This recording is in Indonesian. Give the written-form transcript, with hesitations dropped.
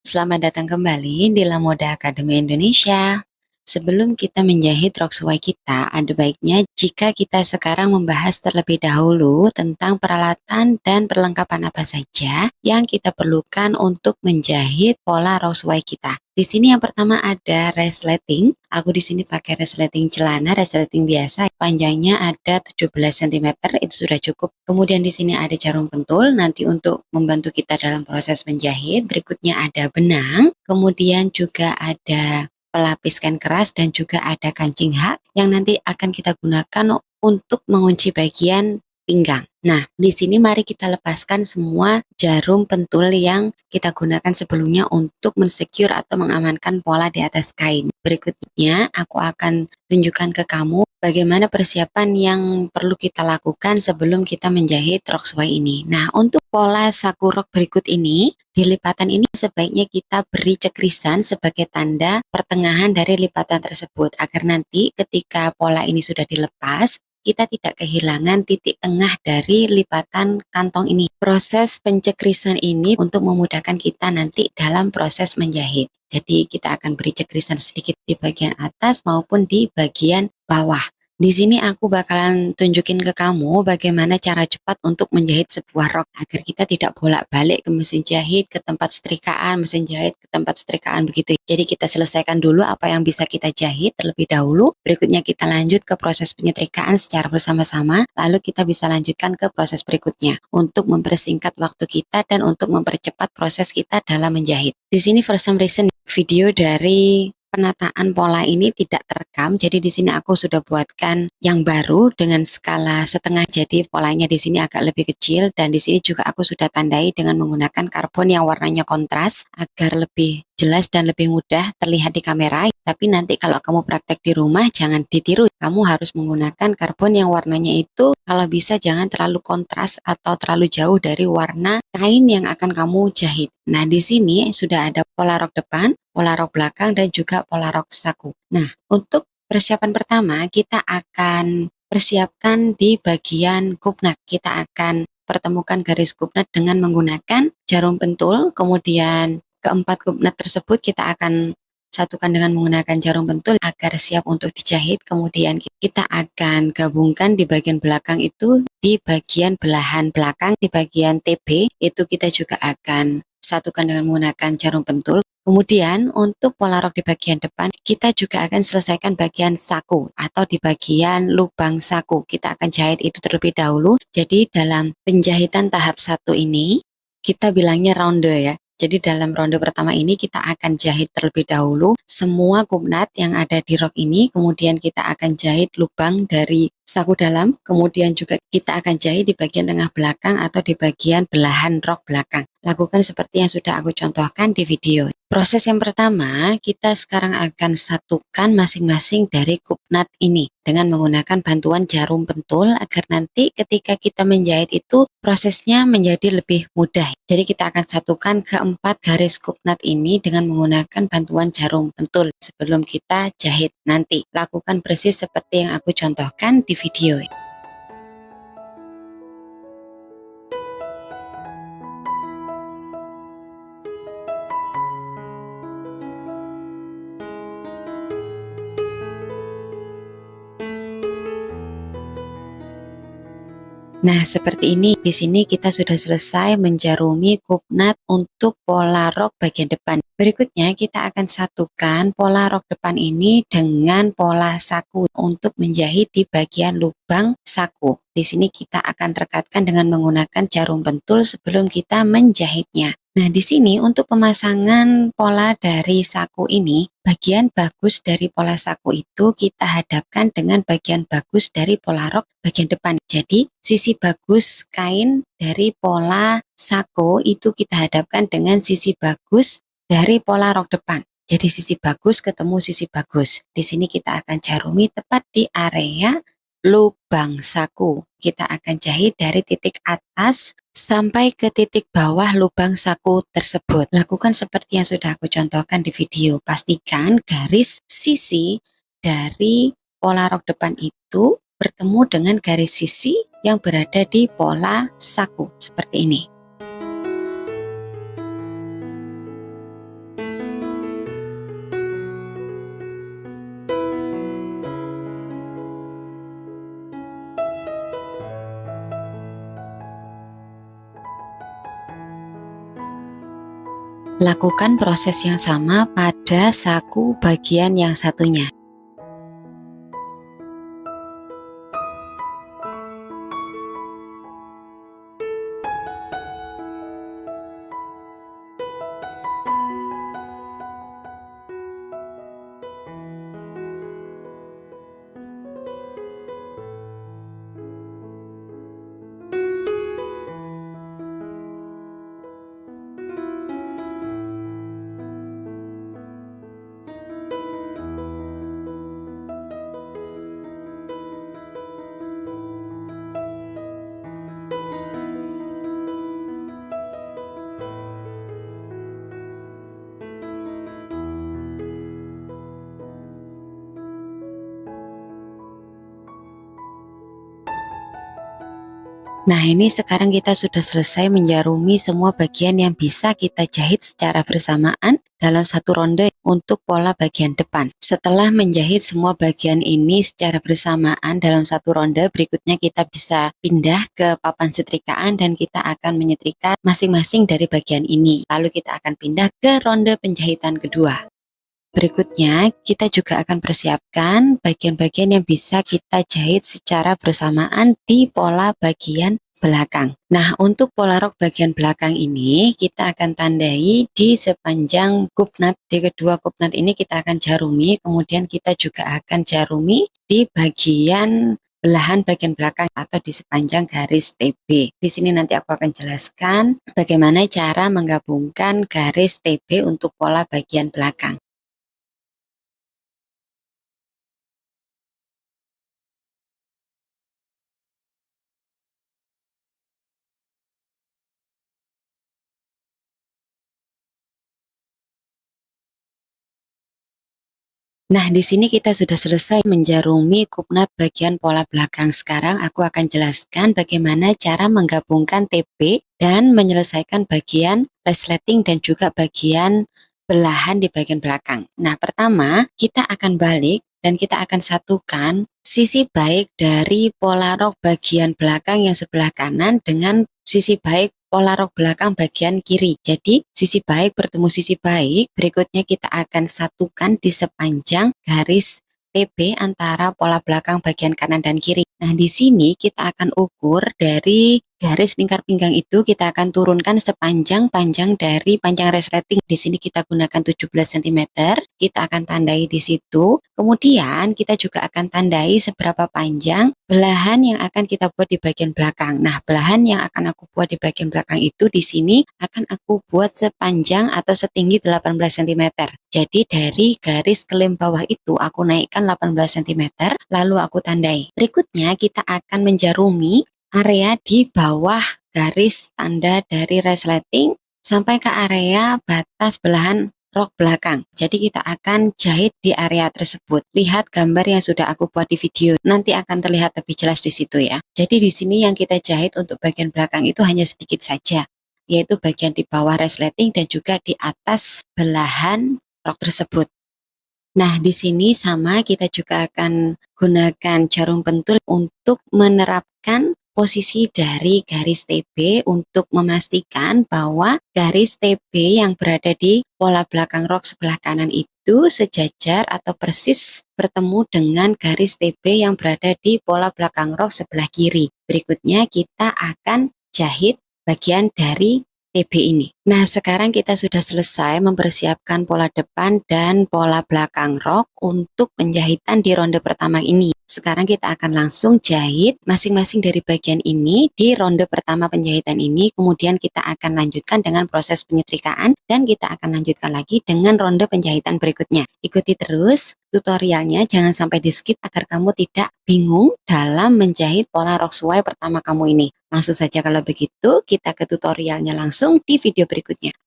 Selamat datang kembali di Lamoda Academy Indonesia. Sebelum kita menjahit rok sesuai kita, ada baiknya jika kita sekarang membahas terlebih dahulu tentang peralatan dan perlengkapan apa saja yang kita perlukan untuk menjahit pola rok sesuai kita. Di sini yang pertama ada resleting. Aku di sini pakai resleting celana, resleting biasa, panjangnya ada 17 cm, itu sudah cukup. Kemudian di sini ada jarum pentul, nanti untuk membantu kita dalam proses menjahit. Berikutnya ada benang, kemudian juga ada pelapis kain keras dan juga ada kancing hak yang nanti akan kita gunakan untuk mengunci bagian pinggang. Nah, di sini mari kita lepaskan semua jarum pentul yang kita gunakan sebelumnya untuk mensecure atau mengamankan pola di atas kain. Berikutnya, aku akan tunjukkan ke kamu bagaimana persiapan yang perlu kita lakukan sebelum kita menjahit rok sesuai ini. Nah, untuk pola saku rok berikut ini, di lipatan ini sebaiknya kita beri cekrisan sebagai tanda pertengahan dari lipatan tersebut agar nanti ketika pola ini sudah dilepas, kita tidak kehilangan titik tengah dari lipatan kantong ini. Proses pencekrisan ini untuk memudahkan kita nanti dalam proses menjahit. Jadi kita akan beri cekrisan sedikit di bagian atas maupun di bagian bawah. Di sini aku bakalan tunjukin ke kamu bagaimana cara cepat untuk menjahit sebuah rok agar kita tidak bolak-balik ke mesin jahit, ke tempat setrikaan, mesin jahit, ke tempat setrikaan begitu. Jadi kita selesaikan dulu apa yang bisa kita jahit terlebih dahulu, berikutnya kita lanjut ke proses penyetrikaan secara bersama-sama, lalu kita bisa lanjutkan ke proses berikutnya untuk mempersingkat waktu kita dan untuk mempercepat proses kita dalam menjahit. Di sini for some reason video dari penataan pola ini tidak terekam, jadi di sini aku sudah buatkan yang baru dengan skala setengah, jadi polanya di sini agak lebih kecil dan di sini juga aku sudah tandai dengan menggunakan karbon yang warnanya kontras agar lebih jelas dan lebih mudah terlihat di kamera. Tapi nanti kalau kamu praktek di rumah jangan ditiru, kamu harus menggunakan karbon yang warnanya itu kalau bisa jangan terlalu kontras atau terlalu jauh dari warna kain yang akan kamu jahit. Nah, di sini sudah ada pola rok depan, pola rok belakang, dan juga pola rok saku. Nah, untuk persiapan pertama kita akan persiapkan di bagian kupnat. Kita akan pertemukan garis kupnat dengan menggunakan jarum pentul, kemudian keempat kupnat tersebut kita akan satukan dengan menggunakan jarum pentul agar siap untuk dijahit. Kemudian kita akan gabungkan di bagian belakang itu, di bagian belahan belakang, di bagian TB itu kita juga akan satukan dengan menggunakan jarum pentul. Kemudian untuk pola rok di bagian depan kita juga akan selesaikan bagian saku atau di bagian lubang saku. Kita akan jahit itu terlebih dahulu. Jadi dalam penjahitan tahap 1 ini kita bilangnya ronde ya. Jadi dalam ronde pertama ini kita akan jahit terlebih dahulu semua kupnat yang ada di rok ini, kemudian kita akan jahit lubang dari saku dalam, kemudian juga kita akan jahit di bagian tengah belakang atau di bagian belahan rok belakang. Lakukan seperti yang sudah aku contohkan di video. Proses yang pertama, kita sekarang akan satukan masing-masing dari kupnat ini dengan menggunakan bantuan jarum pentul agar nanti ketika kita menjahit itu prosesnya menjadi lebih mudah. Jadi kita akan satukan keempat garis kupnat ini dengan menggunakan bantuan jarum pentul sebelum kita jahit nanti. Lakukan persis seperti yang aku contohkan di video. Nah, seperti ini. Di sini kita sudah selesai menjarumi kupnat untuk pola rok bagian depan. Berikutnya kita akan satukan pola rok depan ini dengan pola saku untuk menjahit di bagian lubang saku. Di sini kita akan rekatkan dengan menggunakan jarum pentul sebelum kita menjahitnya. Nah, di sini untuk pemasangan pola dari saku ini, bagian bagus dari pola saku itu kita hadapkan dengan bagian bagus dari pola rok bagian depan. Jadi, sisi bagus kain dari pola saku itu kita hadapkan dengan sisi bagus dari pola rok depan. Jadi, sisi bagus ketemu sisi bagus. Di sini kita akan jarumi tepat di area lubang saku. Kita akan jahit dari titik atas sampai ke titik bawah lubang saku tersebut. Lakukan seperti yang sudah aku contohkan di video. Pastikan garis sisi dari pola rok depan itu bertemu dengan garis sisi yang berada di pola saku. Seperti ini. Lakukan proses yang sama pada saku bagian yang satunya. Nah, ini sekarang kita sudah selesai menjarumi semua bagian yang bisa kita jahit secara bersamaan dalam satu ronde untuk pola bagian depan. Setelah menjahit semua bagian ini secara bersamaan dalam satu ronde, berikutnya kita bisa pindah ke papan setrikaan dan kita akan menyetrika masing-masing dari bagian ini. Lalu kita akan pindah ke ronde penjahitan kedua. Berikutnya, kita juga akan persiapkan bagian-bagian yang bisa kita jahit secara bersamaan di pola bagian belakang. Nah, untuk pola rok bagian belakang ini, kita akan tandai di sepanjang kupnat. Di kedua kupnat ini kita akan jarumi, kemudian kita juga akan jarumi di bagian belahan bagian belakang atau di sepanjang garis TB. Di sini nanti aku akan jelaskan bagaimana cara menggabungkan garis TB untuk pola bagian belakang. Nah, di sini kita sudah selesai menjarumi kupnat bagian pola belakang. Sekarang aku akan jelaskan bagaimana cara menggabungkan TB dan menyelesaikan bagian resleting dan juga bagian belahan di bagian belakang. Nah, pertama kita akan balik dan kita akan satukan sisi baik dari pola rok bagian belakang yang sebelah kanan dengan sisi baik pola rok belakang bagian kiri. Jadi sisi baik bertemu sisi baik, berikutnya kita akan satukan di sepanjang garis TB antara pola belakang bagian kanan dan kiri. Nah, di sini kita akan ukur dari garis lingkar pinggang itu, kita akan turunkan sepanjang panjang dari panjang resleting. Di sini kita gunakan 17 cm, kita akan tandai di situ. Kemudian kita juga akan tandai seberapa panjang belahan yang akan kita buat di bagian belakang. Nah, belahan yang akan aku buat di bagian belakang itu di sini akan aku buat sepanjang atau setinggi 18 cm. Jadi dari garis kelem bawah itu aku naikkan 18 cm, lalu aku tandai. Berikutnya kita akan menjarumi area di bawah garis tanda dari resleting sampai ke area batas belahan rok belakang. Jadi kita akan jahit di area tersebut. Lihat gambar yang sudah aku buat di video. Nanti akan terlihat lebih jelas di situ ya. Jadi di sini yang kita jahit untuk bagian belakang itu hanya sedikit saja, yaitu bagian di bawah resleting dan juga di atas belahan rok tersebut. Nah, di sini sama kita juga akan gunakan jarum pentul untuk menerapkan posisi dari garis TB untuk memastikan bahwa garis TB yang berada di pola belakang rok sebelah kanan itu sejajar atau persis bertemu dengan garis TB yang berada di pola belakang rok sebelah kiri. Berikutnya kita akan jahit bagian dari TB ini. Nah, sekarang kita sudah selesai mempersiapkan pola depan dan pola belakang rok untuk penjahitan di ronde pertama ini. Sekarang kita akan langsung jahit masing-masing dari bagian ini di ronde pertama penjahitan ini, kemudian kita akan lanjutkan dengan proses penyetrikaan dan kita akan lanjutkan lagi dengan ronde penjahitan berikutnya. Ikuti terus tutorialnya, jangan sampai di skip agar kamu tidak bingung dalam menjahit pola rok sesuai pertama kamu ini. Langsung saja kalau begitu kita ke tutorialnya langsung di video berikutnya.